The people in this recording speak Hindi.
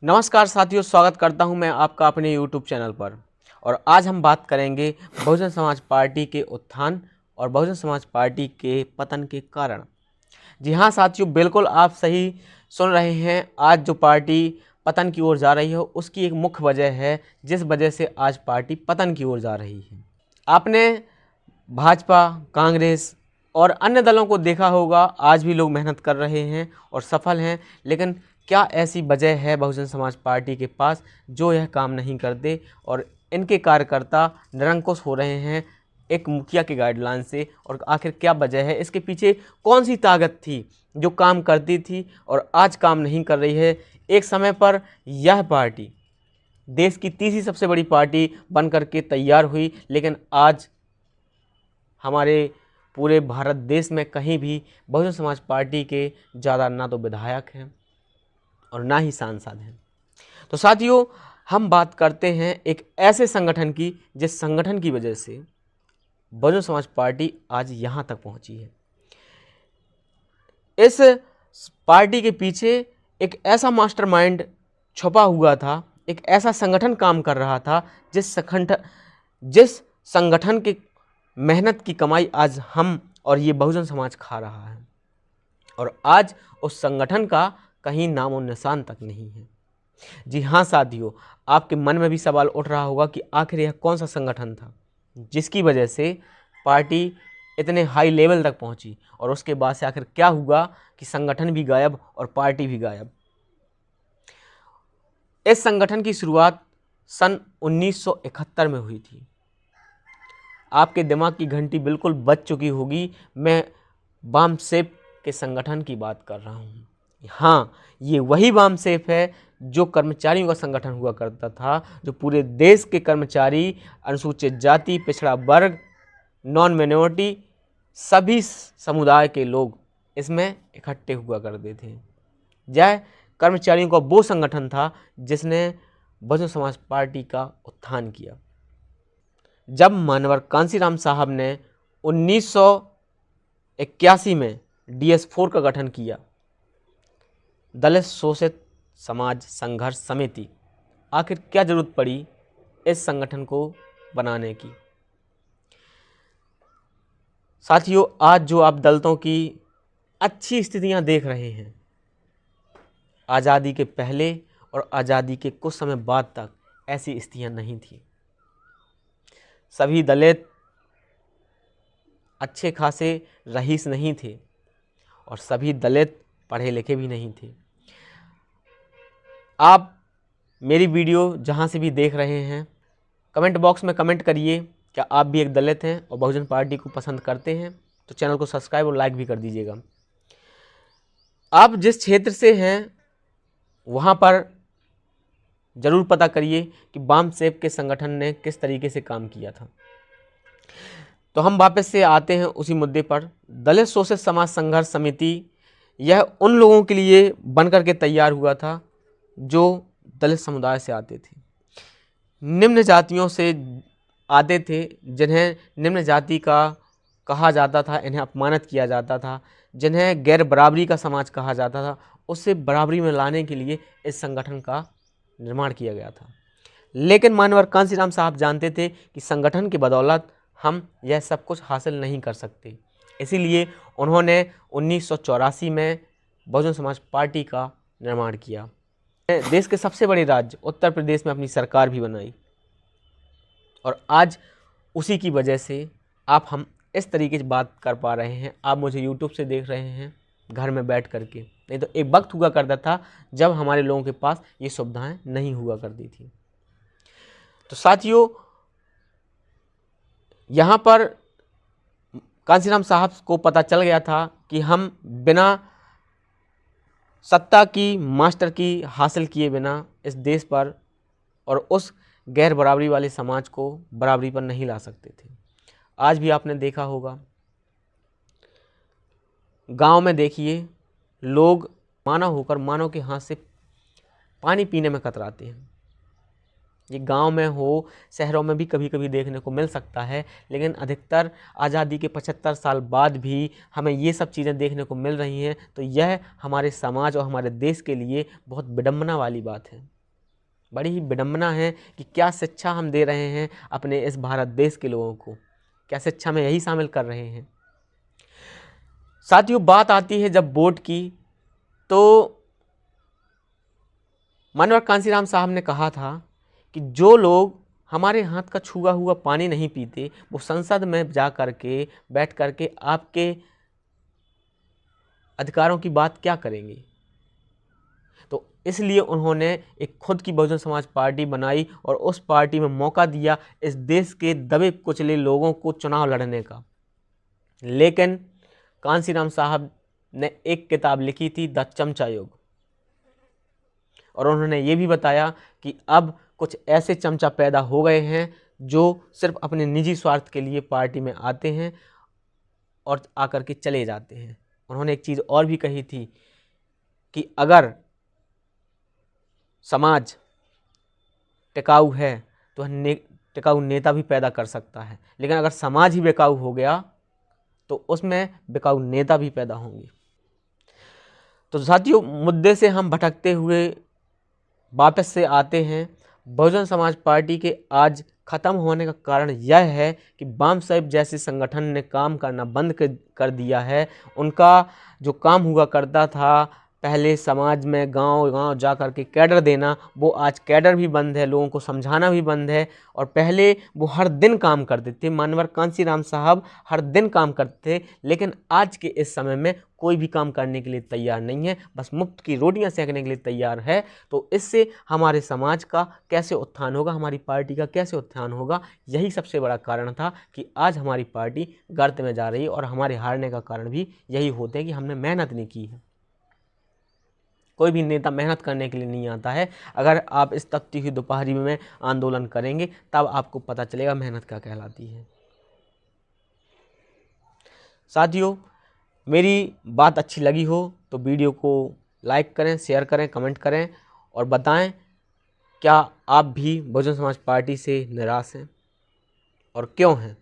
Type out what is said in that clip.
नमस्कार साथियों, स्वागत करता हूं मैं आपका अपने YouTube चैनल पर। और आज हम बात करेंगे बहुजन समाज पार्टी के उत्थान और बहुजन समाज पार्टी के पतन के कारण। जी हाँ साथियों, बिल्कुल आप सही सुन रहे हैं। आज जो पार्टी पतन की ओर जा रही है उसकी एक मुख्य वजह है जिस वजह से आज पार्टी पतन की ओर जा रही है। आपने भाजपा, कांग्रेस और अन्य दलों को देखा होगा, आज भी लोग मेहनत कर रहे हैं और सफल हैं। लेकिन क्या ऐसी वजह है बहुजन समाज पार्टी के पास जो यह काम नहीं करते और इनके कार्यकर्ता निरंकुश हो रहे हैं एक मुखिया के गाइडलाइन से? और आखिर क्या वजह है, इसके पीछे कौन सी ताकत थी जो काम करती थी और आज काम नहीं कर रही है? एक समय पर यह पार्टी देश की तीसरी सबसे बड़ी पार्टी बनकर के तैयार हुई, लेकिन आज हमारे पूरे भारत देश में कहीं भी बहुजन समाज पार्टी के ज़्यादा ना तो विधायक हैं और ना ही सांसद हैं। तो साथियों, हम बात करते हैं एक ऐसे संगठन की जिस संगठन की वजह से बहुजन समाज पार्टी आज यहाँ तक पहुँची है। इस पार्टी के पीछे एक ऐसा मास्टरमाइंड छुपा हुआ था, एक ऐसा संगठन काम कर रहा था जिस संगठन के मेहनत की कमाई आज हम और ये बहुजन समाज खा रहा है। और आज उस संगठन का कहीं नामो निशान तक नहीं है। जी हाँ साथियों, आपके मन में भी सवाल उठ रहा होगा कि आखिर यह कौन सा संगठन था जिसकी वजह से पार्टी इतने हाई लेवल तक पहुंची, और उसके बाद से आखिर क्या हुआ कि संगठन भी गायब और पार्टी भी गायब। इस संगठन की शुरुआत सन 1971 में हुई थी। आपके दिमाग की घंटी बिल्कुल बज चुकी होगी। मैं बामसेफ के संगठन की बात कर रहा हूँ। हाँ, ये वही बामसेफ है जो कर्मचारियों का संगठन हुआ करता था, जो पूरे देश के कर्मचारी, अनुसूचित जाति, पिछड़ा वर्ग, नॉन माइनॉरिटी, सभी समुदाय के लोग इसमें इकट्ठे हुआ करते थे। यह कर्मचारियों का वो संगठन था जिसने बहुजन समाज पार्टी का उत्थान किया। जब मानवर कांसीराम साहब ने 1981 में DS4 का गठन किया, दलित शोषित समाज संघर्ष समिति, आखिर क्या जरूरत पड़ी इस संगठन को बनाने की? साथियों, आज जो आप दलितों की अच्छी स्थितियां देख रहे हैं, आज़ादी के पहले और आज़ादी के कुछ समय बाद तक ऐसी स्थितियां नहीं थी। सभी दलित अच्छे खासे रईस नहीं थे और सभी दलित पढ़े लिखे भी नहीं थे। आप मेरी वीडियो जहां से भी देख रहे हैं, कमेंट बॉक्स में कमेंट करिए, क्या आप भी एक दलित हैं और बहुजन पार्टी को पसंद करते हैं? तो चैनल को सब्सक्राइब और लाइक भी कर दीजिएगा। आप जिस क्षेत्र से हैं वहाँ पर ज़रूर पता करिए कि बामसेफ के संगठन ने किस तरीके से काम किया था। तो हम वापस से आते हैं उसी मुद्दे पर। दलित शोषित समाज संघर्ष समिति यह उन लोगों के लिए बनकर के तैयार हुआ था जो दलित समुदाय से आते थे, निम्न जातियों से आते थे, जिन्हें निम्न जाति का कहा जाता था, इन्हें अपमानित किया जाता था, जिन्हें गैर बराबरी का समाज कहा जाता था। उससे बराबरी में लाने के लिए इस संगठन का निर्माण किया गया था। लेकिन मानवर कांसीराम साहब जानते थे कि संगठन की बदौलत हम यह सब कुछ हासिल नहीं कर सकते। इसीलिए उन्होंने 1984 में बहुजन समाज पार्टी का निर्माण किया। देश के सबसे बड़े राज्य उत्तर प्रदेश में अपनी सरकार भी बनाई, और आज उसी की वजह से आप हम इस तरीके से बात कर पा रहे हैं। आप मुझे YouTube से देख रहे हैं घर में बैठ करके, नहीं तो एक वक्त हुआ करता था जब हमारे लोगों के पास ये सुविधाएं नहीं हुआ करती थी। तो साथियों, यहाँ पर कांसीराम साहब को पता चल गया था कि हम बिना सत्ता की मास्टर की हासिल किए बिना इस देश पर और उस गैर बराबरी वाले समाज को बराबरी पर नहीं ला सकते थे। आज भी आपने देखा होगा, गांव में देखिए, लोग मानव होकर मानव के हाथ से पानी पीने में कतराते हैं। ये गांव में हो, शहरों में भी कभी कभी देखने को मिल सकता है, लेकिन अधिकतर आज़ादी के 75 साल बाद भी हमें ये सब चीज़ें देखने को मिल रही हैं। तो यह हमारे समाज और हमारे देश के लिए बहुत विडंबना वाली बात है। बड़ी ही विडंबना है कि क्या शिक्षा हम दे रहे हैं अपने इस भारत देश के लोगों को, क्या शिक्षा में यही शामिल कर रहे हैं। साथियों, बात आती है जब वोट की, तो मानवर कांसीराम साहब ने कहा था कि जो लोग हमारे हाथ का छुआ हुआ पानी नहीं पीते, वो संसद में जा करके बैठ करके आपके अधिकारों की बात क्या करेंगे। तो इसलिए उन्होंने एक खुद की बहुजन समाज पार्टी बनाई और उस पार्टी में मौका दिया इस देश के दबे कुचले लोगों को चुनाव लड़ने का। लेकिन कांसीराम साहब ने एक किताब लिखी थी, द चमचा युग, और उन्होंने ये भी बताया कि अब कुछ ऐसे चमचा पैदा हो गए हैं जो सिर्फ अपने निजी स्वार्थ के लिए पार्टी में आते हैं और आकर के चले जाते हैं। उन्होंने एक चीज़ और भी कही थी कि अगर समाज टिकाऊ है तो टिकाऊ नेता भी पैदा कर सकता है, लेकिन अगर समाज ही बेकाऊ हो गया तो उसमें बेकाऊ नेता भी पैदा होंगे। तो साथियों, मुद्दे से हम भटकते हुए वापस से आते हैं। बहुजन समाज पार्टी के आज ख़त्म होने का कारण यह है कि बाम साहेब जैसे संगठन ने काम करना बंद कर दिया है। उनका जो काम हुआ करता था पहले समाज में गांव-गांव जा कर के कैडर देना, वो आज कैडर भी बंद है, लोगों को समझाना भी बंद है। और पहले वो हर दिन काम करते थे, मानवर कांसीराम साहब हर दिन काम करते थे, लेकिन आज के इस समय में कोई भी काम करने के लिए तैयार नहीं है, बस मुफ्त की रोटियां सेकने के लिए तैयार है। तो इससे हमारे समाज का कैसे उत्थान होगा, हमारी पार्टी का कैसे उत्थान होगा, यही सबसे बड़ा कारण था कि आज हमारी पार्टी गर्त में जा रही है। और हमारे हारने का कारण भी यही होते हैं कि हमने मेहनत नहीं की है। कोई भी नेता मेहनत करने के लिए नहीं आता है। अगर आप इस तपती हुई दोपहरी में आंदोलन करेंगे तब आपको पता चलेगा मेहनत क्या कहलाती है। साथियों, मेरी बात अच्छी लगी हो तो वीडियो को लाइक करें, शेयर करें, कमेंट करें और बताएं क्या आप भी बहुजन समाज पार्टी से निराश हैं और क्यों हैं।